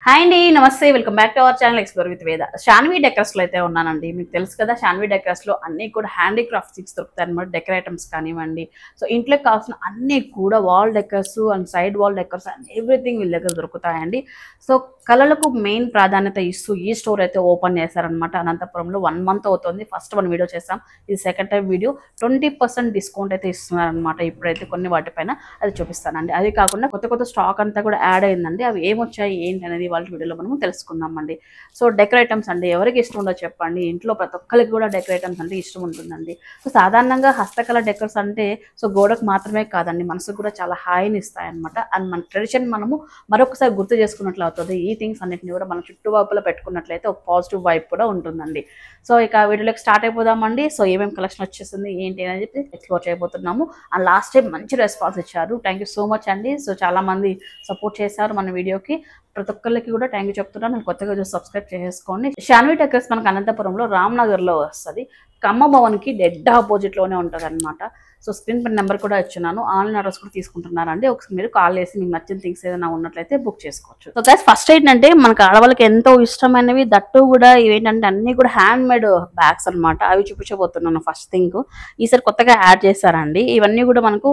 Hi అండి, నమస్తే. Welcome back to our channel explore with వేద. శాన్వి డెకర్స్ లో అయితే ఉన్నానండి. మీకు తెలుసు కదా, శాన్వి డెకర్స్ లో అన్ని కూడా హ్యాండీక్రాఫ్ట్ థింగ్స్ దొరుకుతాయి అనమాట. డెకర్ ఐటమ్స్ కానివ్వండి, సో ఇంట్లోకి కావాల్సిన అన్ని కూడా wall decors and side wall decors and everything వీళ్ళ దగ్గర దొరుకుతాయండి. సో కళలకు మెయిన్ ప్రాధాన్యత ఇస్తూ ఈ స్టోర్ అయితే ఓపెన్ చేశారనమాట. అనంతపురంలో 1 month అవుతుంది. ఫస్ట్ వన్ వీడియో చేసాం, ఇది సెకండ్ టైం వీడియో. 20% డిస్కౌంట్ అయితే ఇస్తున్నారనమాట. ఇప్పుడైతే కొన్ని వాటిపైన అది చూపిస్తానండి. అది కాకుండా కొత్త కొత్త స్టాక్ అంతా కూడా యాడ్ అయిందండి. అవి ఏమొచ్చాయి ఏంటి అనేది వాళ్ళ వీడియోలో మనము తెలుసుకుందామండి. సో డెకర్ ఐటమ్స్ అండి, ఎవరికి ఇష్టం ఉండో చెప్పండి. ఇంట్లో ప్రతి ఒక్కరికి కూడా డెకర్ ఐటమ్స్ అంటే ఇష్టం ఉంటుందండి. సో సాధారణంగా హస్తకళ డెకర్స్ అంటే సో గోడకు మాత్రమే కాదండి, మనసుకు కూడా చాలా హాయిని ఇస్తాయన్నమాట. అండ్ మన ట్రెడిషన్ మనము మరొకసారి గుర్తు చేసుకున్నట్లు అవుతుంది. ఈ థింగ్స్ అన్నిటిని కూడా మనం చుట్టుపక్కల పెట్టుకున్నట్లయితే ఒక పాజిటివ్ వైబ్ కూడా ఉంటుందండి. సో ఇక వీడియోలోకి స్టార్ట్ అయిపోదామండి. సో ఏమేమి కలెక్షన్ వచ్చేసింది ఏంటి అని చెప్పి ఎక్స్ప్లోర్ చేయబోతున్నాము. అండ్ లాస్ట్ టైం మంచి రెస్పాన్స్ ఇచ్చారు, థ్యాంక్ యూ సో మచ్ అండి. సో చాలా మంది సపోర్ట్ చేశారు మన వీడియోకి. ప్రతి ఒక్కరికి కూడా థ్యాంక్ యూ చెప్తున్నాను. నేను కొత్తగా చూసి సబ్స్క్రైబ్ చేసుకోండి. శాన్వి డెకర్స్ మనకు అనంతపురంలో రామ్నగర్లో వస్తుంది. కమ్మ భవన్కి డెడ్ ఆపోజిట్లోనే ఉంటుంది అనమాట. సో స్క్రీన్ పైన నెంబర్ కూడా ఇచ్చున్నాను. ఆన్లైన్ ఆర్డర్స్ కూడా తీసుకుంటున్నారండి. ఒకసారి మీరు కాల్ చేసి మీకు నచ్చిన థింగ్స్ ఏదైనా ఉన్నట్లయితే బుక్ చేసుకోవచ్చు. సో గైస్, ఫస్ట్ ఏంటంటే మనకు ఆడవాళ్ళకి ఎంతో ఇష్టమైనవి, దట్టు కూడా ఇవేంటంటే అన్ని కూడా హ్యాండ్ మేడ్ బ్యాగ్స్ అనమాట. అవి చూపించబోతున్నాను. ఫస్ట్ థింగ్ ఈసారి కొత్తగా యాడ్ చేశారండి. ఇవన్నీ కూడా మనకు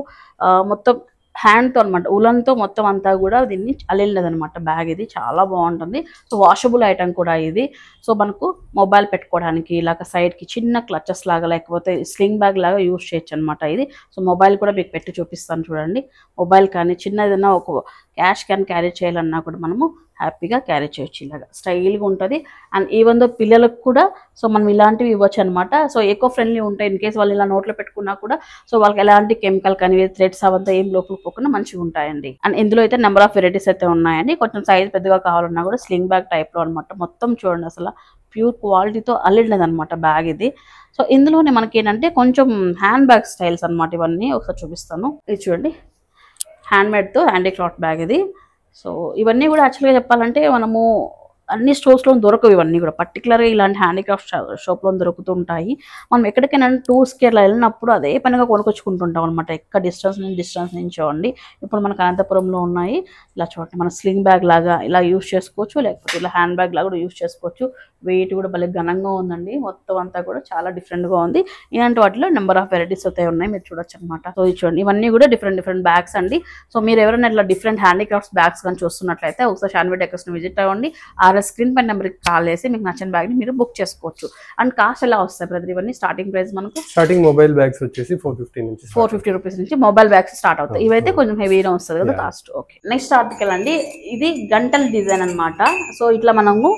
మొత్తం హ్యాండ్తో అనమాట, ఉలన్తో మొత్తం అంతా కూడా దీన్ని అల్లినది అనమాట. బ్యాగ్ ఇది చాలా బాగుంటుంది. సో వాషబుల్ ఐటమ్ కూడా ఇది. సో మనకు మొబైల్ పెట్టుకోవడానికి ఇలాగ సైడ్కి చిన్న క్లచెస్ లాగా లేకపోతే స్లింగ్ బ్యాగ్ లాగా యూజ్ చేయొచ్చు అనమాట ఇది. సో మొబైల్ కూడా మీకు పెట్టి చూపిస్తాను చూడండి. మొబైల్ కానీ చిన్న ఏదైనా ఒక క్యాష్ క్యాన్ క్యారీ చేయాలన్నా కూడా మనము హ్యాపీగా క్యారీ చేయొచ్చు. ఇలాగా స్టైల్గా ఉంటుంది. అండ్ ఈవెన్ దో పిల్లలకు కూడా సో మనం ఇలాంటివి ఇవ్వచ్చు అనమాట. సో ఎకో ఫ్రెండ్లీ ఉంటాయి. ఇన్ కేసు వాళ్ళు ఇలా నోట్లో పెట్టుకున్నా కూడా సో వాళ్ళకి ఎలాంటి కెమికల్ కానీ థ్రెడ్స్ అవంతా ఏం లోపల పోకుండా మంచిగా ఉంటాయండి. అండ్ ఇందులో అయితే నెంబర్ ఆఫ్ వెరైటీస్ అయితే ఉన్నాయండి. కొంచెం సైజ్ పెద్దగా కావాలన్నా కూడా స్లింగ్ బ్యాగ్ టైప్లో అనమాట. మొత్తం చూడండి, అసలు ప్యూర్ క్వాలిటీతో అల్లినది అనమాట బ్యాగ్ ఇది. సో ఇందులోనే మనకి ఏంటంటే కొంచెం హ్యాండ్ బ్యాగ్ స్టైల్స్ అనమాట. ఇవన్నీ ఒకసారి చూపిస్తాను. ఇది చూడండి, హ్యాండ్మేడ్తో హ్యాండీక్రాఫ్ట్ బ్యాగ్ ఇది. సో ఇవన్నీ కూడా యాక్చువల్గా చెప్పాలంటే మనము అన్ని స్టోర్స్లో దొరకవు. ఇవన్నీ కూడా పర్టికులర్గా ఇలాంటి హ్యాండీక్రాఫ్ట్ షాప్లో దొరుకుతుంటాయి. మనం ఎక్కడికైనా టూర్స్కి అలా వెళ్ళినప్పుడు అదే పనిగా కొనుక్కొచ్చుకుంటుంటాం అనమాట. ఎక్కడ డిస్టెన్స్ నుంచి చూడండి. ఇప్పుడు మనకు అనంతపురంలో ఉన్నాయి. ఇలా చూడండి, మన స్లింగ్ బ్యాగ్ లాగా ఇలా యూజ్ చేసుకోవచ్చు, లేకపోతే ఇలా హ్యాండ్ బ్యాగ్ లాగా కూడా యూజ్ చేసుకోవచ్చు. వెయిట్ కూడా భలే ఘనంగా ఉందండి. మొత్తం అంతా కూడా చాలా డిఫరెంట్గా ఉంది. ఇలాంటి వాటిలో నెంబర్ ఆఫ్ వెరైటీస్ అయితే ఉన్నాయి, మీరు చూడొచ్చు అనమాట. సో ఇది చూడండి, ఇవన్నీ కూడా డిఫరెంట్ బ్యాగ్స్ అండి. సో మీరు ఎవరైనా ఇట్లా డిఫరెంట్ హ్యాండీక్రాఫ్ట్స్ బ్యాగ్స్ కానీ చూస్తున్నట్లయితే ఒకసారి శాన్వి డెకర్స్ని విజిట్ అవ్వండి. స్క్రీన్ పైన నెంబర్కి కాల్ చేసి మీకు నచ్చిన బ్యాగ్ ని మీరు బుక్ చేసుకోవచ్చు. అండ్ కాస్ట్ ఎలా వస్తాయి బ్రదర్? ఇవన్నీ స్టార్టింగ్ ప్రైస్ మనకు స్టార్టింగ్ మొబైల్ బ్యాగ్స్ వచ్చేసి 450 రూపీస్ నుంచి మొబైల్ బ్యాగ్స్ స్టార్ట్ అవుతాయి. ఇవైతే కొంచెం హెవీగా వస్తుంది కదా కాస్ట్. ఓకే, నెక్స్ట్ ఆర్టికల్ అండి. ఇది గంటల డిజైన్ అనమాట. సో ఇట్లా మనము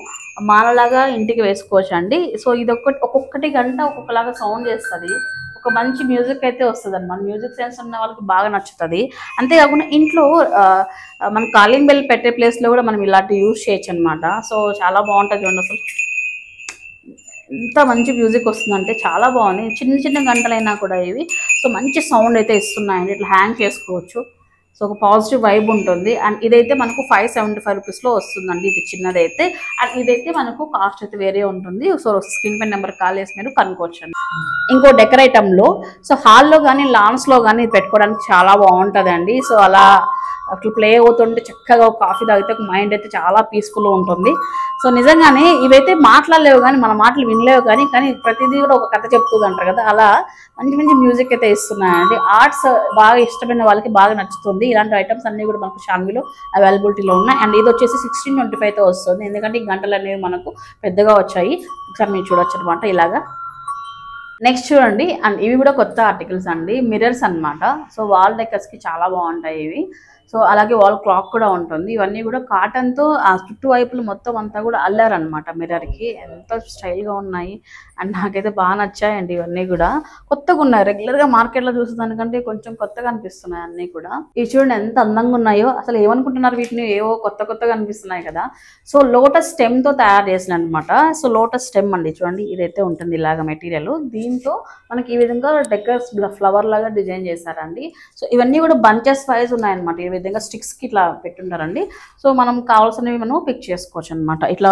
మాలలాగా ఇంటికి వేసుకోవచ్చు అండి. సో ఇది ఒక్కొక్కటి గంట ఒక్కొక్కలాగా సౌండ్ చేస్తుంది. ఒక మంచి మ్యూజిక్ అయితే వస్తుంది అనమాట. మ్యూజిక్ సెన్స్ ఉన్న వాళ్ళకి బాగా నచ్చుతుంది. అంతేకాకుండా ఇంట్లో మన కాలింగ్ బెల్ పెట్టే ప్లేస్లో కూడా మనం ఇలాంటి యూజ్ చేయొచ్చు అనమాట. సో చాలా బాగుంటుంది చూడండి, అసలు ఎంత మంచి మ్యూజిక్ వస్తుందంటే చాలా బాగుంది. చిన్న గంటలైనా కూడా ఇవి సో మంచి సౌండ్ అయితే ఇస్తున్నాయండి. ఇట్లా హ్యాంగ్ చేసుకోవచ్చు. సో ఒక పాజిటివ్ వైబ్ ఉంటుంది. అండ్ ఇదైతే మనకు 575 రూపీస్లో వస్తుందండి. ఇది చిన్నదైతే. అండ్ ఇదైతే మనకు కాస్ట్ అయితే వేరే ఉంటుంది. సో స్క్రీన్ పైన నెంబర్ కాల్ చేసి మీరు కనుక్కోవచ్చు అండి. ఇంకో డెకర్ ఐటంలో సో హాల్లో కానీ లాన్స్లో కానీ పెట్టుకోవడానికి చాలా బాగుంటుందండి. సో అలా అట్లా ప్లే అవుతుంటే చక్కగా ఒక కాఫీ తాగితే ఒక మైండ్ అయితే చాలా పీస్ఫుల్గా ఉంటుంది. సో నిజంగానే ఇవైతే మాట్లాడలేవు కానీ మన మాటలు వినలేవు కానీ ప్రతిదీ కూడా ఒక కథ చెప్తుంది అంటారు కదా, అలా మంచి మ్యూజిక్ అయితే ఇస్తున్నాయండి. ఆర్ట్స్ బాగా ఇష్టమైన వాళ్ళకి బాగా నచ్చుతుంది. ఇలాంటి ఐటమ్స్ అన్నీ కూడా మనకు శాన్విలో అవైలబిలిటీలో ఉన్నాయి. అండ్ ఇది వచ్చేసి 1625తో వస్తుంది. ఎందుకంటే ఈ గంటలు అనేవి మనకు పెద్దగా వచ్చాయి. ఒకసారి మీరు చూడొచ్చు అనమాట ఇలాగా. నెక్స్ట్ చూడండి, అండ్ ఇవి కూడా కొత్త ఆర్టికల్స్ అండి. మిర్రర్స్ అనమాట. సో వాల్ డెకర్స్కి చాలా బాగుంటాయి ఇవి. సో అలాగే వాల్ క్లాక్ కూడా ఉంటుంది. ఇవన్నీ కూడా కాటన్తో ఆ చుట్టూ వైపులు మొత్తం అంతా కూడా అల్లారనమాట మిర్రర్కి. ఎంత స్టైల్గా ఉన్నాయి. అండ్ నాకైతే బాగా నచ్చాయండి. ఇవన్నీ కూడా కొత్తగా ఉన్నాయి. రెగ్యులర్గా మార్కెట్లో చూసేదానికంటే కొంచెం కొత్తగా అనిపిస్తున్నాయి అన్నీ కూడా. ఇవి చూడండి ఎంత అందంగా ఉన్నాయో. అసలు ఏమనుకుంటున్నారు, వీటిని ఏవో కొత్తగా అనిపిస్తున్నాయి కదా. సో లోటస్ స్టెమ్తో తయారు చేసిన అనమాట. సో లోటస్ స్టెమ్ అండి, చూడండి ఇదైతే ఉంటుంది ఇలాగ మెటీరియల్. దీంతో మనకి ఈ విధంగా డెకర్స్ ఫ్లవర్ లాగా డిజైన్ చేశారండి. సో ఇవన్నీ కూడా బంచెస్ వైజ్ ఉన్నాయన్నమాట. ఈ విధంగా స్టిక్స్కి ఇట్లా పెట్టుంటారండి. సో మనం కావాల్సినవి మనం పిక్ చేసుకోవచ్చు అనమాట. ఇట్లా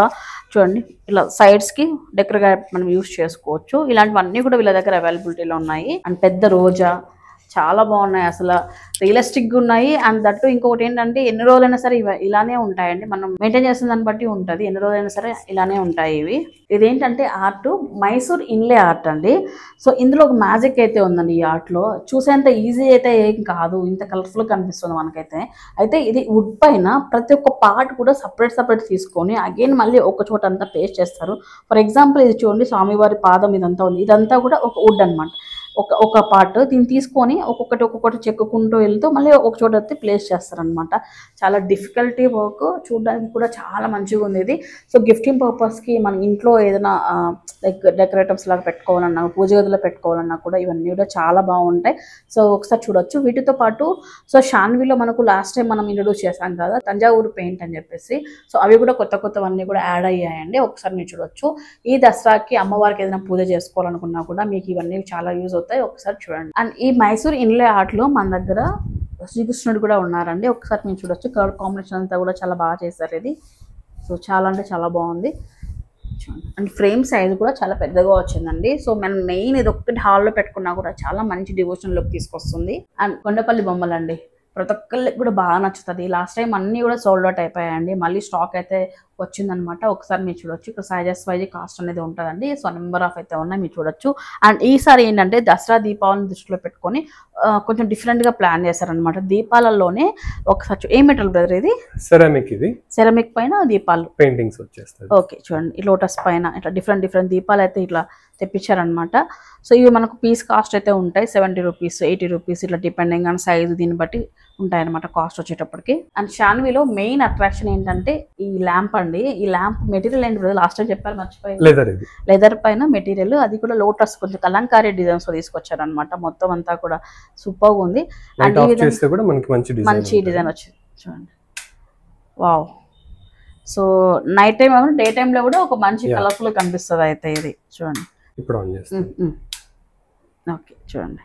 చూడండి, ఇలా సైడ్స్కి డెకర్గా మనం యూజ్ చేసుకోవచ్చు. ఇలాంటివన్నీ కూడా వీళ్ళ దగ్గర అవైలబిలిటీలో ఉన్నాయి. అండ్ పెద్ద రోజా, చాలా బాగున్నాయి అసలు, రియలిస్టిక్గా ఉన్నాయి. అండ్ దట్టు ఇంకొకటి ఏంటంటే ఎన్ని రోజులైనా సరే ఇలానే ఉంటాయండి, మనం మెయింటైన్ చేసిన దాన్ని బట్టి ఉంటుంది, ఎన్ని రోజులైనా సరే ఇలానే ఉంటాయి ఇవి. ఇదేంటంటే ఆర్ట్ మైసూర్ ఇన్లే ఆర్ట్ అండి. సో ఇందులో ఒక మ్యాజిక్ అయితే ఉందండి ఈ ఆర్ట్లో, చూసేంత ఈజీ అయితే ఏం కాదు, ఇంత కలర్ఫుల్గా కనిపిస్తుంది మనకైతే. అయితే ఇది వుడ్ పైన ప్రతి ఒక్క పార్ట్ కూడా సపరేట్ తీసుకొని అగైన్ మళ్ళీ ఒక చోట అంతా పేస్ట్ చేస్తారు. ఫర్ ఎగ్జాంపుల్ ఇది చూడండి, స్వామివారి పాదం ఇదంతా ఉంది, ఇదంతా కూడా ఒక వుడ్ అనమాట. ఒక పార్ట్ దీన్ని తీసుకొని ఒక్కొక్కటి చెక్కుకుంటూ వెళ్తూ మళ్ళీ ఒక చోట అయితే ప్లేస్ చేస్తారనమాట. చాలా డిఫికల్టీ వర్క్, చూడడానికి కూడా చాలా మంచిగా ఉంది ఇది. సో గిఫ్టింగ్ పర్పస్కి మన ఇంట్లో ఏదైనా లైక్ డెకరేటివ్స్ లాగా పెట్టుకోవాలన్నా, పూజ గదిలో పెట్టుకోవాలన్నా కూడా ఇవన్నీ కూడా చాలా బాగుంటాయి. సో ఒకసారి చూడొచ్చు. వీటితో పాటు సో షాన్విలో మనకు లాస్ట్ టైం మనం ఇంట్రొడ్యూస్ చేసాం కదా తంజావూరు పెయింట్ అని చెప్పేసి, సో అవి కూడా కొత్తవన్నీ కూడా యాడ్ అయ్యాయండి. ఒకసారి మీరు చూడొచ్చు. ఈ దసరాకి అమ్మవారికి ఏదైనా పూజ చేసుకోవాలనుకున్నా కూడా మీకు ఇవన్నీ చాలా యూజ్ అవుతాయి, ఒకసారి చూడండి. అండ్ ఈ మైసూర్ ఇన్లే ఆర్ట్లో మన దగ్గర శ్రీకృష్ణుడు కూడా ఉన్నారండి. ఒకసారి మీరు చూడొచ్చు. కలర్ కాంబినేషన్ అంతా కూడా చాలా బాగా చేశారు ఇది. సో చాలా అంటే చాలా బాగుంది. అండ్ ఫ్రేమ్ సైజ్ కూడా చాలా పెద్దగా వచ్చిందండి. సో మనం మెయిన్ ఇది ఒక్కటి హాల్లో పెట్టుకున్నా కూడా చాలా మంచి డివోషనల్ లుక్ తీసుకొస్తుంది. అండ్ కొండపల్లి బొమ్మలండి, ప్రతి ఒక్కరికి కూడా బాగా నచ్చుతుంది. లాస్ట్ టైం అన్నీ కూడా సోల్డ్ అవుట్ అయిపోయాయండి, మళ్ళీ స్టాక్ అయితే వచ్చిందనమాట. ఒకసారి మీరు చూడొచ్చు. ఇక్కడ సైజెస్ వైజ్ కాస్ట్ అనేది ఉంటుందండి. సో నెంబర్ ఆఫ్ అయితే ఉన్నాయి, మీరు చూడొచ్చు. అండ్ ఈసారి ఏంటంటే దసరా దీపావళిని దృష్టిలో పెట్టుకొని కొంచెం డిఫరెంట్గా ప్లాన్ చేశారనమాట. దీపాలలోనే ఒకసారి ఏం మెటల్ బ్రదర్ ఇది? సెరామిక్. ఇది సెరామిక్ పైన దీపాలు పెయింటింగ్స్ వచ్చేస్తాయి. ఓకే చూడండి, ఈ లోటస్ పైన ఇట్లా డిఫరెంట్ దీపాలు అయితే ఇట్లా తెప్పించారనమాట. సో ఇవి మనకు పీస్ కాస్ట్ అయితే ఉంటాయి 70 రూపీస్, 80 రూపీస్, ఇట్లా డిపెండింగ్ ఆన్ సైజు దీన్ని బట్టి ఉంటాయన్నమాట కాస్ట్ వచ్చేటప్పటికి. అండ్ షాన్విలో మెయిన్ అట్రాక్షన్ ఏంటంటే ఈ ల్యాంప్ అండి. ఈ ల్యాంప్ మెటీరియల్ ఏంటి బ్రదర్? లాస్ట్ టైం చెప్పారు, మర్చిపోయి. లెదర్ పైన మెటీరియల్, అది కూడా లోటస్ కొంచెం కలంకారీ డిజైన్స్ తీసుకొచ్చారనమాట. మొత్తం అంతా కూడా సూపర్ ఉంది. అండ్ మంచి డిజైన్ వచ్చింది చూడండి. Wow. So night time day టైంలో కూడా ఒక మంచి కలర్ఫుల్ కనిపిస్తుంది అయితే ఇది చూడండి. ఓకే చూడండి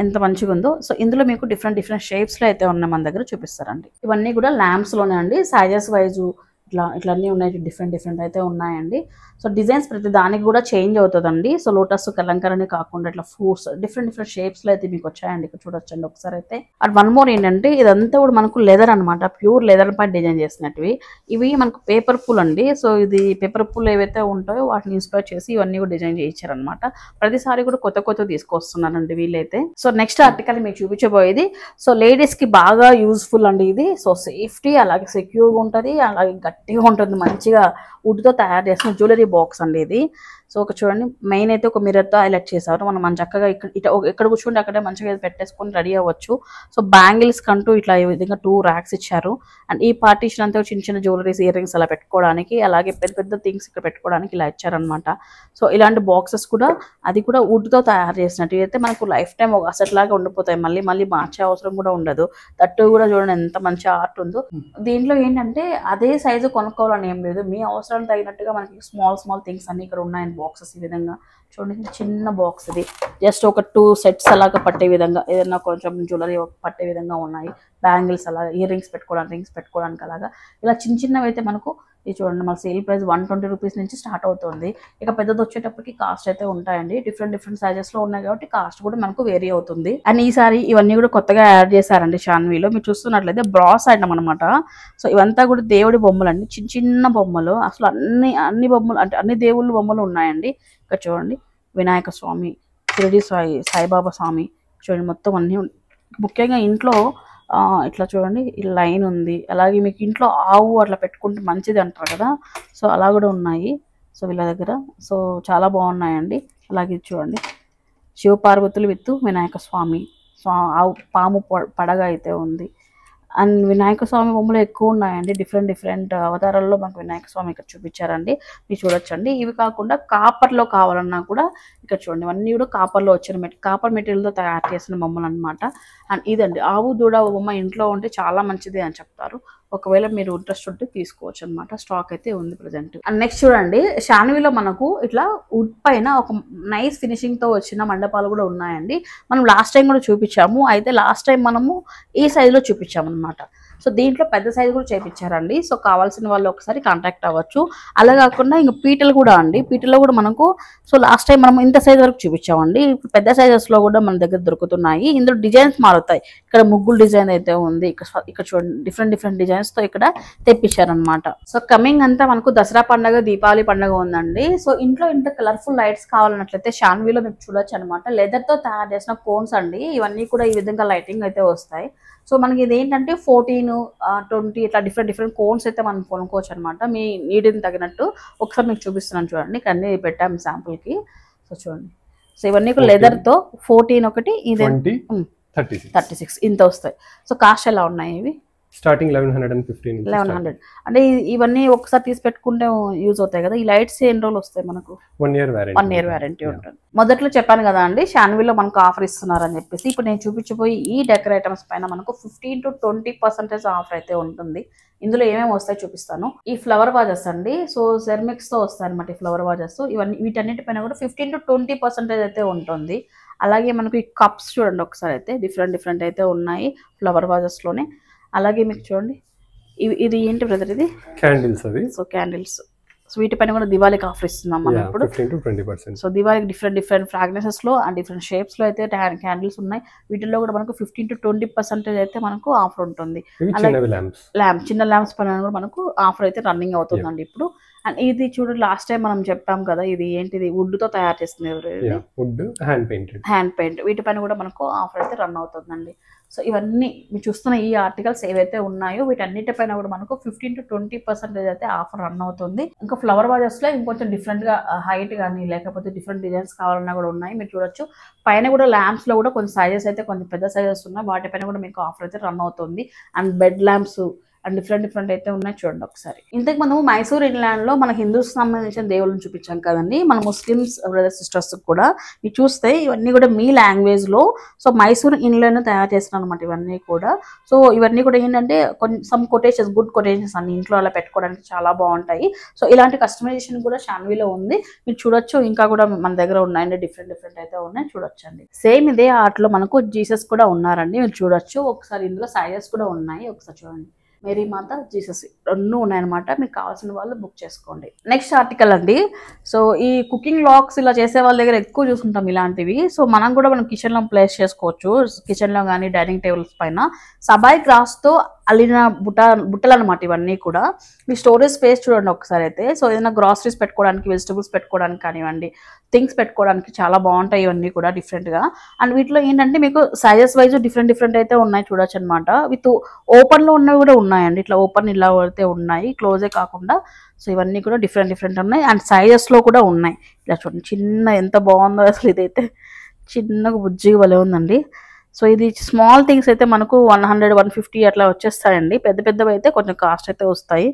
ఎంత మంచిగా ఉందో. సో ఇందులో మీకు డిఫరెంట్ షేప్స్లో అయితే ఉన్నాయి, మన దగ్గర చూపిస్తారండి. ఇవన్నీ కూడా ల్యాంప్స్లోనే అండి. సైజెస్ వైజు ఇట్లా అన్నీ ఉన్నాయి, డిఫరెంట్ అయితే ఉన్నాయండి. సో డిజైన్స్ ప్రతి దానికి కూడా చేంజ్ అవుతుందండి. సో లోటస్ కలంకారీ కాకుండా ఇట్లా ఫ్రూట్స్ డిఫరెంట్ షేప్స్లో అయితే మీకు వచ్చాయండి. ఇక్కడ చూడొచ్చండి ఒకసారి అయితే. అండ్ వన్ మోర్ ఏంటంటే ఇదంతా కూడా మనకు లెదర్ అనమాట, ప్యూర్ లెదర్ పై డిజైన్ చేసినట్టువి. ఇవి మనకు పేపర్ పూల్ అండి. సో ఇది పేపర్ పూల్ ఏవైతే ఉంటాయో వాటిని ఇన్స్పైర్ చేసి ఇవన్నీ కూడా డిజైన్ చేయించారనమాట. ప్రతిసారి కూడా కొత్త తీసుకొస్తున్నారండి వీళ్ళైతే. సో నెక్స్ట్ ఆర్టికల్ మీకు చూపించబోయేది సో లేడీస్ కి బాగా యూజ్ఫుల్ అండి ఇది. సో సేఫ్టీ అలాగే సెక్యూర్గా ఉంటుంది, అలాగే గట్టిగా ఉంటుంది. మంచిగా వుడ్తో తయారు చేసిన జ్యువెలరీ బాక్స్ అండి ఇది. సో ఒక చూడండి, మెయిన్ అయితే ఒక మిర్రర్తో హైలైట్ చేశారు. మనం చక్కగా ఇక్కడ కూర్చుంటే అక్కడే మంచిగా పెట్టేసుకొని రెడీ అవ్వచ్చు. సో బ్యాంగిల్స్ కంటూ ఇట్లా ఈ విధంగా 2 ర్యాక్స్ ఇచ్చారు. అండ్ ఈ పార్టీషన్ అంతా చిన్న జ్యువెలరీస్, ఇయర్ రింగ్స్ అలా పెట్టుకోవడానికి, అలాగే పెద్ద థింగ్స్ ఇక్కడ పెట్టుకోవడానికి ఇలా ఇచ్చారనమాట. సో ఇలాంటి బాక్సెస్ కూడా అది కూడా వుడ్తో తయారు చేసినట్టు అయితే మనకు లైఫ్ టైం ఒక అసెట్ లాగా ఉండిపోతాయి, మళ్ళీ మార్చే అవసరం కూడా ఉండదు. దట్టు కూడా చూడండి ఎంత మంచి ఆర్ట్ ఉందో. దీంట్లో ఏంటంటే అదే సైజు కొనుక్కోవాలని ఏం లేదు, మీ అవసరానికి తగినట్టుగా మనకి స్మాల్ థింగ్స్ అన్ని ఇక్కడ ఉన్నాయండి. బాక్సెస్ ఈ విధంగా చూడండి, చిన్న బాక్స్ ఇది. జస్ట్ ఒక 2 సెట్స్ అలాగా పట్టే విధంగా, ఏదైనా కొంచెం జ్యువెలరీ పట్టే విధంగా ఉన్నాయి. బ్యాంగిల్స్ అలాగా, ఇయర్ రింగ్స్ పెట్టుకోవడానికి అలాగా ఇలా చిన్నవి అయితే మనకు ఇది చూడండి. మన సేల్ ప్రైస్ 120 రూపీస్ నుంచి స్టార్ట్ అవుతుంది. ఇక పెద్దది వచ్చేటప్పటికి కాస్ట్ అయితే ఉంటాయండి. డిఫరెంట్ సైజెస్లో ఉన్నాయి కాబట్టి కాస్ట్ కూడా మనకు వేరీ అవుతుంది. అండ్ ఈసారి ఇవన్నీ కూడా కొత్తగా యాడ్ చేశారండి షాన్విలో. మీరు చూస్తున్నట్లయితే బ్రాస్ ఐటమ్ అనమాట. సో ఇవంతా కూడా దేవుడి బొమ్మలు అండి, చిన్న బొమ్మలు. అసలు అన్ని బొమ్మలు అంటే అన్ని దేవుళ్ళ బొమ్మలు ఉన్నాయండి. ఇక్కడ చూడండి, వినాయక స్వామి, షిరిడి సాయిబాబా స్వామి చూడండి, మొత్తం అన్నీ. ముఖ్యంగా ఇంట్లో ఇట్లా చూడండి ఈ లైన్ ఉంది. అలాగే మీకు ఇంట్లో ఆవు అట్లా పెట్టుకుంటే మంచిది అంటారు కదా, సో అలా కూడా ఉన్నాయి సో వీళ్ళ దగ్గర. సో చాలా బాగున్నాయండి. అలాగే చూడండి, శివపార్వతులు విత్ వినాయక స్వామి, ఆవు పాము పడగ అయితే ఉంది. అండ్ వినాయక స్వామి బొమ్మలు ఎక్కువ ఉన్నాయండి. డిఫరెంట్ అవతారాల్లో మనకు వినాయక స్వామి ఇక్కడ చూపించారండి, మీరు చూడొచ్చండి. ఇవి కాకుండా కాపర్లో కావాలన్నా కూడా ఇక్కడ చూడండి, ఇవన్నీ కూడా కాపర్లో వచ్చిన కాపర్ మెటీరియల్తో తయారు చేసిన బొమ్మలు అనమాట. అండ్ ఇదండి ఆవు దూడ బొమ్మ ఇంట్లో ఉంటే చాలా మంచిది అని చెప్తారు. ఒకవేళ మీరు ఇంట్రెస్ట్ ఉంటే తీసుకోవచ్చు అనమాట. స్టాక్ అయితే ఉంది ప్రజెంట్. అండ్ నెక్స్ట్ చూడండి, షాన్విలో మనకు ఇట్లా వుడ్ పైన ఒక నైస్ ఫినిషింగ్తో వచ్చిన మండపాలు కూడా ఉన్నాయండి. మనం లాస్ట్ టైం కూడా చూపించాము. అయితే లాస్ట్ టైం మనము ఈ సైజులో చూపించాము అనమాట. సో దీంట్లో పెద్ద సైజ్ కూడా చేయించారండి. సో కావాల్సిన వాళ్ళు ఒకసారి కాంటాక్ట్ అవ్వచ్చు. అలా కాకుండా ఇంకా పీటలు కూడా అండి, పీటలో కూడా మనకు సో లాస్ట్ టైం మనం ఇంత సైజ్ వరకు చూపించామండి. ఇప్పుడు పెద్ద సైజెస్ లో కూడా మన దగ్గర దొరుకుతున్నాయి. ఇందులో డిజైన్స్ మారుతాయి. ఇక్కడ ముగ్గులు డిజైన్ అయితే ఉంది, ఇక్కడ చూడండి డిఫరెంట్ డిఫరెంట్ డిజైన్స్ తో ఇక్కడ తెప్పించారనమాట. సో కమింగ్ అంతా మనకు దసరా పండుగ, దీపావళి పండుగ ఉందండి. సో ఇంట్లో ఇంత కలర్ఫుల్ లైట్స్ కావాలన్నట్లయితే షాన్వీలో మీకు చూడొచ్చు అనమాట. లెదర్ తో తయారు చేసిన కోన్స్ అండి, ఇవన్నీ కూడా ఈ విధంగా లైటింగ్ అయితే వస్తాయి. సో మనకి ఇది ఏంటంటే 14, 20 ఇట్లా డిఫరెంట్ కోన్స్ అయితే మనం కొనుక్కోవచ్చు అనమాట. మీ నీడ్ని తగినట్టు. ఒకసారి మీకు చూపిస్తున్నాను చూడండి, అన్ని పెట్టాము శాంపుల్ కి. సో చూడండి, సో ఇవన్నీ కూడా లెదర్ తో 14 ఒకటి, ఇది 36 ఇంత వస్తాయి. సో కాస్ట్ ఎలా ఉన్నాయి ఇవి? స్టార్టింగ్ 1100 అంటే ఇవన్నీ ఒకసారి తీసి పెట్టుకుంటే యూజ్ అవుతాయి కదా. ఈ లైట్స్ ఎన్ని రోజులు వస్తాయి మనకు? 1 year వారంటీ ఉంటుంది. మొదట్లో చెప్పాను కదా అండి, షాన్వీలో మనకు ఆఫర్ ఇస్తున్నారని చెప్పేసి. ఇప్పుడు నేను చూపించబోయి ఈ డెకర్ ఐటమ్స్ పైన మనకు 15 to 20% ఆఫర్ అయితే ఉంటుంది. ఇందులో ఏమేమి వస్తాయి చూపిస్తాను. ఈ ఫ్లవర్ వాజెస్ అండి, సో సెర్మిక్స్ తో వస్తాయి అనమాట ఈ ఫ్లవర్ వాజెస్. ఇవన్నీ వీటన్నిటిపైన కూడా 15 to 20% అయితే ఉంటుంది. అలాగే మనకు ఈ కప్స్ చూడండి ఒకసారి, అయితే డిఫరెంట్ అయితే ఉన్నాయి ఫ్లవర్ వాజెస్ లోనే. అలాగే మీకు చూడండి, ఇది ఏంటి బ్రదర్? ఇది క్యాండిల్స్ అవి. సో క్యాండిల్స్, సో వీటిపైన కూడా దివాళీకి ఆఫర్ ఇస్తున్నాం మనం ఇప్పుడు. 15 to 20%. సో దివాళీకి డిఫరెంట్ ఫ్రాగ్రెన్సెస్ లో అండ్ డిఫరెంట్ షేప్స్ లో అయితే క్యాండిల్స్ ఉన్నాయి. వీటిల్లో కూడా మనకు 15 to 20% అయితే మనకు ఆఫర్ ఉంటుంది. చిన్న ల్యాంప్స్ పైన కూడా మనకు ఆఫర్ అయితే రన్నింగ్ అవుతుందండి ఇప్పుడు. అండ్ ఇది చూడండి, లాస్ట్ టైం మనం చెప్పాం కదా, ఇది ఏంటిది వుడ్ తో తయారు చేస్తున్నారు, హ్యాండ్ పెయింట్. వీటిపైన కూడా మనకు ఆఫర్ అయితే రన్ అవుతుందండి. సో ఇవన్నీ మీరు చూస్తున్న ఈ ఆర్టికల్స్ ఏవైతే ఉన్నాయో వీటన్నిటిపైన కూడా మనకు 15 to 20% అయితే ఆఫర్ రన్ అవుతుంది. ఇంకా ఫ్లవర్ వాజెస్ లో ఇంకొంచెం డిఫరెంట్ గా హైట్ కానీ లేకపోతే డిఫరెంట్ డిజైన్స్ కావాలన్నా కూడా ఉన్నాయి. మీరు చూడొచ్చు పైన కూడా ల్యాంప్స్ లో కూడా కొన్ని సైజెస్ అయితే కొంచెం పెద్ద సైజెస్ ఉన్నాయి. వాటిపైన కూడా మీకు ఆఫర్ అయితే రన్ అవుతుంది. And bed lamps and different అయితే ఉన్నాయి. చూడండి ఒకసారి. ఇంతకు మనము మైసూర్ ఇన్లాండ్ లో మన హిందూస్ సంబంధించిన దేవుళ్ళని చూపించాం కదండి, మన ముస్లిమ్స్ బ్రదర్ సిస్టర్స్ కూడా. మీరు చూస్తే ఇవన్నీ కూడా మీ లాంగ్వేజ్ లో సో మైసూర్ ఇన్లాండ్ తయారు చేసిన అనమాట ఇవన్నీ కూడా. సో ఇవన్నీ కూడా ఏంటంటే సమ్ కొటేషన్స్, గుడ్ కొటేషన్స్ అన్ని ఇంట్లో అలా పెట్టుకోవడానికి చాలా బాగుంటాయి. సో ఇలాంటి కస్టమైజేషన్ కూడా షాన్వీలో ఉంది. మీరు చూడొచ్చు, ఇంకా కూడా మన దగ్గర ఉన్నాయండి, డిఫరెంట్ అయితే ఉన్నాయి. చూడొచ్చండి. సేమ్ ఇదే ఆర్ట్ లో మనకు జీసస్ కూడా ఉన్నారండి, మీరు చూడొచ్చు. ఒకసారి ఇందులో సైజెస్ కూడా ఉన్నాయి, ఒకసారి చూడండి. మేరీ మాత, జీసస్ రెండు ఉన్నాయన్నమాట. మీకు కావాల్సిన వాళ్ళు బుక్ చేసుకోండి. నెక్స్ట్ ఆర్టికల్ అండి, సో ఈ కుకింగ్ లాక్స్ ఇలా చేసే వాళ్ళ దగ్గర ఎక్కువ చూసుకుంటాం ఇలాంటివి. సో మనం కూడా మనం కిచెన్ లో ప్లేస్ చేసుకోవచ్చు. కిచెన్ లో కానీ డైనింగ్ టేబుల్స్ పైన సబాయి క్రాస్ తో అల్లిన బుట్టలు అనమాట ఇవన్నీ కూడా. మీ స్టోరేజ్ స్పేస్ చూడండి ఒకసారి అయితే. సో ఏదైనా గ్రాసరీస్ పెట్టుకోవడానికి, వెజిటబుల్స్ పెట్టుకోవడానికి కానివ్వండి, థింగ్స్ పెట్టుకోవడానికి చాలా బాగుంటాయి ఇవన్నీ కూడా డిఫరెంట్ గా. అండ్ వీటిలో ఏంటంటే మీకు సైజెస్ వైజ్ డిఫరెంట్ అయితే ఉన్నాయి చూడొచ్చు అనమాట. విత్ ఓపెన్ లో ఉన్నవి కూడా ఉన్నాయండి, ఇట్లా ఓపెన్ ఇలా అయితే ఉన్నాయి, క్లోజే కాకుండా. సో ఇవన్నీ కూడా డిఫరెంట్ ఉన్నాయి. అండ్ సైజెస్ లో కూడా ఉన్నాయి. ఇలా చూడండి, చిన్న ఎంత బాగుందో అసలు. ఇదైతే చిన్నగా బుజ్జిగా భలే ఉందండి. సో ఇది స్మాల్ థింగ్స్ అయితే మనకు 100, 150 అట్లా వచ్చేస్తాయండి. పెద్దవి అయితే కొంచెం కాస్ట్ అయితే వస్తాయి.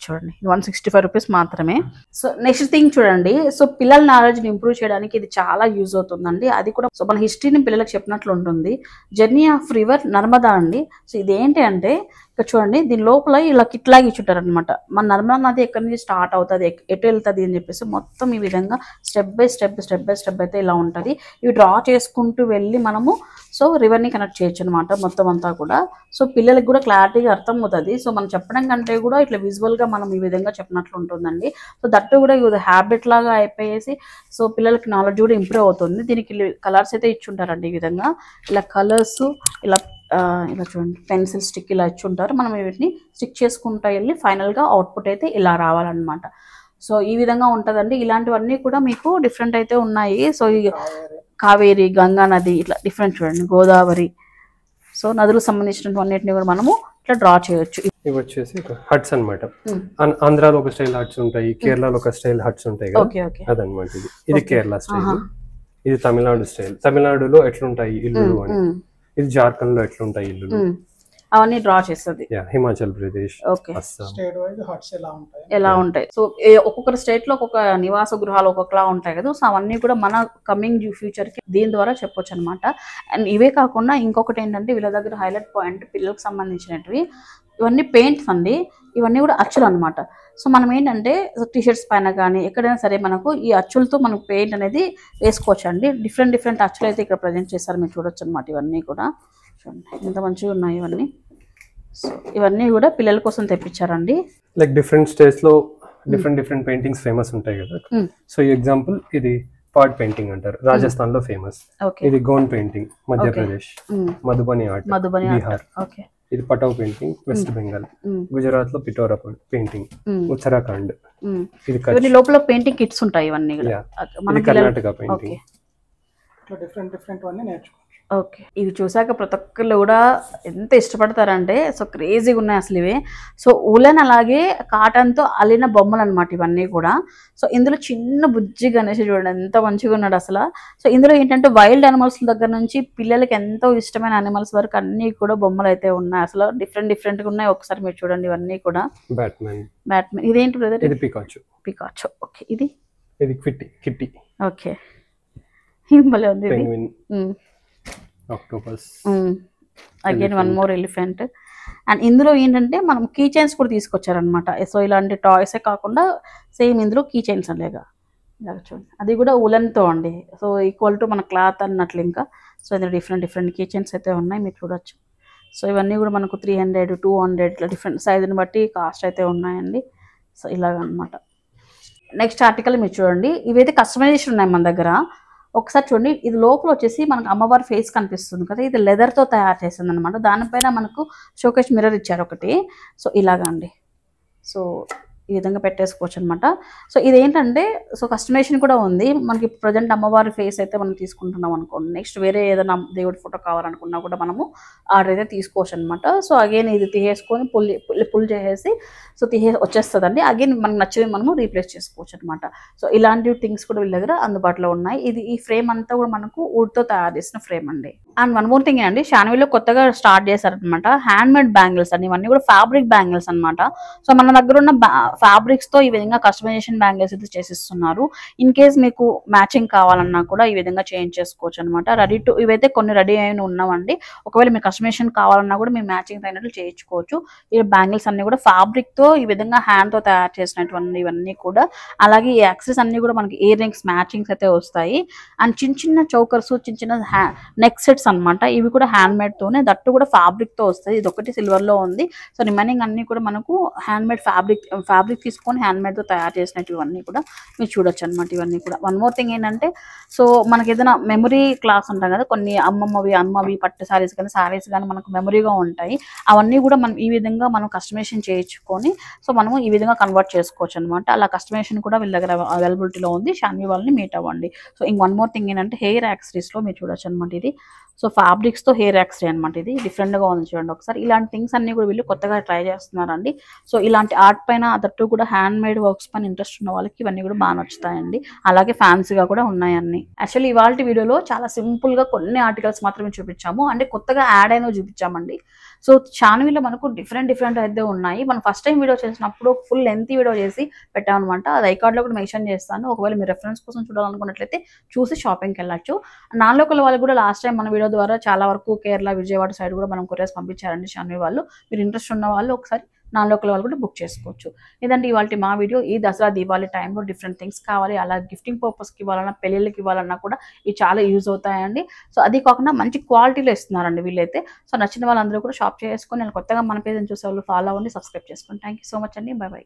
చూడండి, 165 రూపీస్ మాత్రమే. సో నెక్స్ట్ థింగ్ చూడండి, సో పిల్లల నాలెడ్జ్ని ఇంప్రూవ్ చేయడానికి ఇది చాలా యూజ్ అవుతుందండి. అది కూడా సో మన హిస్టరీని పిల్లలకు చెప్పినట్లు ఉంటుంది. జర్నీ ఆఫ్ రివర్ నర్మదా అండి. సో ఇదేంటి అంటే ఇక్కడ చూడండి, దీని లోపల ఇలా కిట్లాగి ఇచ్చుంటారు అనమాట. మన నర్మదా నది ఎక్కడి నుంచి స్టార్ట్ అవుతుంది, ఎటు వెళ్తుంది అని చెప్పేసి మొత్తం ఈ విధంగా స్టెప్ బై స్టెప్ అయితే ఇలా ఉంటుంది. ఇవి డ్రా చేసుకుంటూ వెళ్ళి మనము సో రివర్ని కనెక్ట్ చేయొచ్చు అనమాట మొత్తం అంతా కూడా. సో పిల్లలకి కూడా క్లారిటీగా అర్థం అవుతుంది. సో మనం చెప్పడం కంటే కూడా ఇట్లా విజువల్గా మనం ఈ విధంగా చెప్పినట్లు ఉంటుందండి. సో దట్టు కూడా ఇది హ్యాబిట్ లాగా అయిపోయేసి సో పిల్లలకి నాలెడ్జ్ కూడా ఇంప్రూవ్ అవుతుంది. దీనికి కలర్స్ అయితే ఇచ్చుంటారండి ఈ విధంగా. ఇలా కలర్స్ ఇలా చూడండి, పెన్సిల్ స్టిక్ ఇలా ఇచ్చుంటారు. మనం వీటిని స్టిక్ చేసుకుంటూ వెళ్ళి ఫైనల్గా అవుట్పుట్ అయితే ఇలా రావాలన్నమాట. సో ఈ విధంగా ఉంటుందండి. ఇలాంటివన్నీ కూడా మీకు డిఫరెంట్ అయితే ఉన్నాయి. సో కావేరి, గంగా నది ఇట్లా డిఫరెంట్ చూడండి, గోదావరి. సో నదులకు సంబంధించినవన్నిటిని కూడా మనము ఇట్లా డ్రా చేయొచ్చు. ఇవి వచ్చేసి హట్స్ అనమాట. ఆంధ్రాలో ఒక స్టైల్ హట్స్ ఉంటాయి, కేరళలో ఒక స్టైల్ హట్స్ ఉంటాయి కదా, అదనమాట. ఇది కేరళ స్టైల్, ఇది తమిళనాడు స్టైల్. తమిళనాడులో ఎట్లుంటాయి ఇల్లు అని, ఇది జార్ఖండ్ లో ఎట్లుంటాయి ఇల్లు అవన్నీ డ్రా చేస్తుంది. హిమాచల్ ప్రదేశ్, ఎలా ఉంటాయి. సో ఒక్కొక్క స్టేట్ లో ఒక్కొక్క నివాస గృహాలు ఒక్కొక్కలా ఉంటాయి కదా. సో అవన్నీ కూడా మన కమింగ్ ఫ్యూచర్ కి దీని ద్వారా చెప్పొచ్చు అనమాట. అండ్ ఇవే కాకుండా ఇంకొకటి ఏంటంటే వీళ్ళ దగ్గర హైలైట్ పాయింట్ పిల్లలకు సంబంధించినవి ఇవన్నీ పెయింట్స్ అండి. ఇవన్నీ కూడా అచ్చులు అనమాట. సో మనం ఏంటంటే టీషర్ట్స్ పైన కానీ ఎక్కడైనా సరే మనకు ఈ అచ్చులతో మనకు పెయింట్ అనేది వేసుకోవచ్చు అండి. డిఫరెంట్ అచ్చులు అయితే ఇక్కడ ప్రజెంట్ చేస్తారు, మీరు చూడొచ్చు అనమాట. ఇవన్నీ కూడా చూడండి ఎంత మంచిగా ఉన్నాయి ఇవన్నీ. సో ఇవన్నీ కూడా పిల్లల కోసం తెప్పించారండి. లైక్ డిఫరెంట్ స్టేట్స్ లో డిఫరెంట్ పెయింటింగ్స్ ఫేమస్ ఉంటాయి కదా. సో ఈ ఎగ్జాంపుల్ ఇది పాట్ పెయింటింగ్ అంటారు, రాజస్థాన్ లో ఫేమస్. ఇది గోండ్ పెయింటింగ్ మధ్యప్రదేశ్, మధుబని ఆర్ట్ బీహార్. ఇది పటావ్ పెయింటింగ్ వెస్ట్ బెంగాల్, గుజరాత్ లో పిటోరా పెయింటింగ్ ఉత్తరాఖండ్. ఇది లోపల పెయింటింగ్ కిట్స్ ఉంటాయి ఇవన్నీ. ఇది కర్ణాటక పెయింటింగ్. డిఫరెంట్ అన్ని నేర్చుకో. ఓకే, ఇవి చూసాక ప్రతి ఒక్కళ్ళు కూడా ఎంత ఇష్టపడతారంటే సో క్రేజీగా ఉన్నాయి అసలు ఇవి. సో ఉలెన్ అలాగే కాటన్తో అల్లిన బొమ్మలు అనమాట ఇవన్నీ కూడా. సో ఇందులో చిన్న బుజ్జి గణేష్ చూడండి ఎంత మంచిగా ఉన్నాడు అసలు. సో ఇందులో ఏంటంటే వైల్డ్ అనిమల్స్ దగ్గర నుంచి పిల్లలకి ఎంతో ఇష్టమైన అనిమల్స్ వరకు అన్ని కూడా బొమ్మలు అయితే ఉన్నాయి అసలు. డిఫరెంట్గా ఉన్నాయి. ఒకసారి మీరు చూడండి ఇవన్నీ కూడా. బ్యాట్మెన్ ఇదేంటి బ్రదర్? ఇది పికాచో. ఓకే, ఇది కిట్టి. ఓకే, భలే ఉంది ఇది. Octopus. Again one more elephant. And ఇందులో ఏంటంటే మనం కీ చైన్స్ కూడా తీసుకొచ్చారనమాట. సో ఇలాంటి టాయ్సే కాకుండా సేమ్ ఇందులో కీ చైన్స్ అనేగా ఇలాగ చూడండి. అది కూడా ఉలన్తో అండి. సో ఈక్వల్ టు మన క్లాత్ అన్నట్లు ఇంకా. సో ఇందులో డిఫరెంట్ కీ చైన్స్ అయితే ఉన్నాయి, మీరు చూడొచ్చు. సో ఇవన్నీ కూడా మనకు 300, 200 ఇట్లా డిఫరెంట్ సైజుని బట్టి కాస్ట్ అయితే ఉన్నాయండి. సో ఇలాగ అనమాట. నెక్స్ట్ ఆర్టికల్ మీరు చూడండి. ఇవైతే కస్టమైజేషన్ ఉన్నాయి మన దగ్గర. ఒకసారి చూడండి, ఇది లోపల వచ్చేసి మనకు అమ్మవారి ఫేస్ కనిపిస్తుంది కదా, ఇది లెదర్తో తయారు చేసింది అనమాట. దానిపైన మనకు షోకేస్ మిర్రర్ ఇచ్చారు ఒకటి. సో ఇలాగా అండి. సో ఈ విధంగా పెట్టేసుకోవచ్చు అనమాట. సో ఇదేంటంటే సో కస్టమైజేషన్ కూడా ఉంది మనకి. ప్రజెంట్ అమ్మవారి ఫేస్ అయితే మనం తీసుకుంటున్నాం అనుకోండి, నెక్స్ట్ వేరే ఏదైనా దేవుడి ఫోటో కావాలనుకున్నా కూడా మనము ఆర్డర్ అయితే తీసుకోవచ్చు అనమాట. సో అగైన్ ఇది తీసేసుకొని పుల్ చేసేసి సో వచ్చేస్తుందండి. అగైన్ మనకు నచ్చినవి మనము రీప్లేస్ చేసుకోవచ్చు అనమాట. సో ఇలాంటి థింగ్స్ కూడా వీళ్ళ దగ్గర అందుబాటులో ఉన్నాయి. ఈ ఫ్రేమ్ అంతా కూడా మనకు వుడ్తో తయారు చేసిన ఫ్రేమ్ అండి. అండ్ వన్ మోర్ థింగ్ అండి, షాన్వీలో కొత్తగా స్టార్ట్ చేశారనమాట హ్యాండ్ మేడ్ బ్యాంగిల్స్ అండి. ఇవన్నీ కూడా ఫ్యాబ్రిక్ బ్యాంగిల్స్ అనమాట. సో మన దగ్గర ఉన్న ఫ్యాబ్రిక్స్ తో ఈ విధంగా కస్టమైజేషన్ బ్యాంగిల్స్ అయితే చేసిస్తున్నారు. ఇన్ కేస్ మీకు మ్యాచింగ్ కావాలన్నా కూడా ఈ విధంగా చేంజ్ చేసుకోవచ్చు అనమాట. ఇవైతే కొన్ని రెడీ అయిన ఉన్నామండి. ఒకవేళ మీకు కస్టమైజేషన్ కావాలన్నా కూడా మీరు మ్యాచింగ్ అయినట్లు చేయించుకోవచ్చు. ఈ బ్యాంగిల్స్ అన్ని కూడా ఫ్యాబ్రిక్ తో ఈ విధంగా హ్యాండ్ తో తయారు చేసినటువంటి ఇవన్నీ కూడా. అలాగే ఈ యాక్సెస్ అన్ని కూడా మనకి ఇయర్ రింగ్స్ మ్యాచింగ్స్ అయితే వస్తాయి. అండ్ చిన్న చౌకర్స్, చిన్న నెక్ సెట్స్ అనమాట. ఇవి కూడా హ్యాండ్ మేడ్ తోనే, దట్టు కూడా ఫ్యాబ్రిక్ తో వస్తాయి. ఇది ఒకటి సిల్వర్ లో ఉంది. సో రిమైనింగ్ అన్ని కూడా మనకు హ్యాండ్ మేడ్ ఫ్యాబ్రిక్ తీసుకొని హ్యాండ్ మేడ్ తో తయారు చేసినట్టు ఇవన్నీ కూడా మీరు చూడొచ్చు అనమాట. ఇవన్నీ కూడా వన్ మోర్ థింగ్ ఏంటంటే, సో మనకి ఏదైనా మెమరీ క్లాస్ ఉంటాం కదా, కొన్ని అమ్మవి పట్టు సారీస్ కానీ సారీస్ కానీ మనకు మెమరీగా ఉంటాయి. అవన్నీ కూడా మనం ఈ విధంగా మనం కస్టమైజేషన్ చేయించుకొని సో మనము ఈ విధంగా కన్వర్ట్ చేసుకోవచ్చు అనమాట. అలా కస్టమైజేషన్ కూడా వీళ్ళ దగ్గర అవైలబిలిటీలో ఉంది. షాన్వి వాళ్ళని మీట్ అవ్వండి. సో ఇంక వన్ మోర్ థింగ్ ఏంటంటే, హెయిర్ యాక్సరీస్ లో మీరు చూడొచ్చు అనమాట. ఇది సో ఫ్యాబ్రిక్స్ తో హెయిర్ యాక్సరీ అనమాట. ఇది డిఫరెంట్ గా ఉంది చూడండి ఒకసారి. ఇలాంటి థింగ్స్ అన్ని కూడా వీళ్ళు కొత్తగా ట్రై చేస్తున్నారండి. సో ఇలాంటి ఆర్ట్ పైన అదట్టు కూడా హ్యాండ్ మేడ్ వర్క్స్ పైన ఇంట్రెస్ట్ ఉన్న వాళ్ళకి ఇవన్నీ కూడా బాగా నచ్చుతాయండి. అలాగే ఫ్యాన్సీగా కూడా ఉన్నాయి అన్ని. యాక్చువల్లీ ఇవాళ వీడియోలో చాలా సింపుల్ గా కొన్ని ఆర్టికల్స్ మాత్రమే చూపించాము, అంటే కొత్తగా యాడ్ అయినవి చూపించామండి. సో షాన్వీలో మనకు డిఫరెంట్ అయితే ఉన్నాయి. మనం ఫస్ట్ టైం వీడియో చేసినప్పుడు ఫుల్ లెంత్ వీడియో చేసి పెట్టామన్నమాట. అది ఐకార్డ్ లో కూడా మెన్షన్ చేస్తాను. ఒకవేళ మీరు రెఫరెన్స్ కోసం చూడాలనుకున్నట్లయితే చూసి షాపింగ్కి వెళ్ళచ్చు. నాన్ లోకల్ వాళ్ళు కూడా లాస్ట్ టైం మన వీడియో ద్వారా చాలా వరకు కేరళ, విజయవాడ సైడ్ కూడా మనం కొరియర్స్ పంపించారండి షాన్వీ వాళ్ళు. మీరు ఇంట్రెస్ట్ ఉన్న వాళ్ళు ఒకసారి నాన్ లోకల్ వాళ్ళు కూడా బుక్ చేసుకోవచ్చు. ఇదంటే ఇవాళ మా వీడియో. ఈ దసరా దీపావళి టైంలో డిఫరెంట్ థింగ్స్ కావాలి, అలా గిఫ్టింగ్ పర్పస్కి ఇవ్వాలన్నా, పెళ్ళిళ్ళకి ఇవ్వాలన్నా కూడా ఇవి చాలా యూజ్ అవుతాయండి. సో అది కాకుండా మంచి క్వాలిటీలో ఇస్తున్నారండి వీళ్ళైతే. సో నచ్చిన వాళ్ళందరూ కూడా షాప్ చేసుకొని, కొత్తగా మన పేజ్ని చూసే వాళ్ళు ఫాలో అవ్వండి, సబ్స్క్రైబ్ చేసుకోండి. థ్యాంక్ యూ సో మచ్ అండి. By by.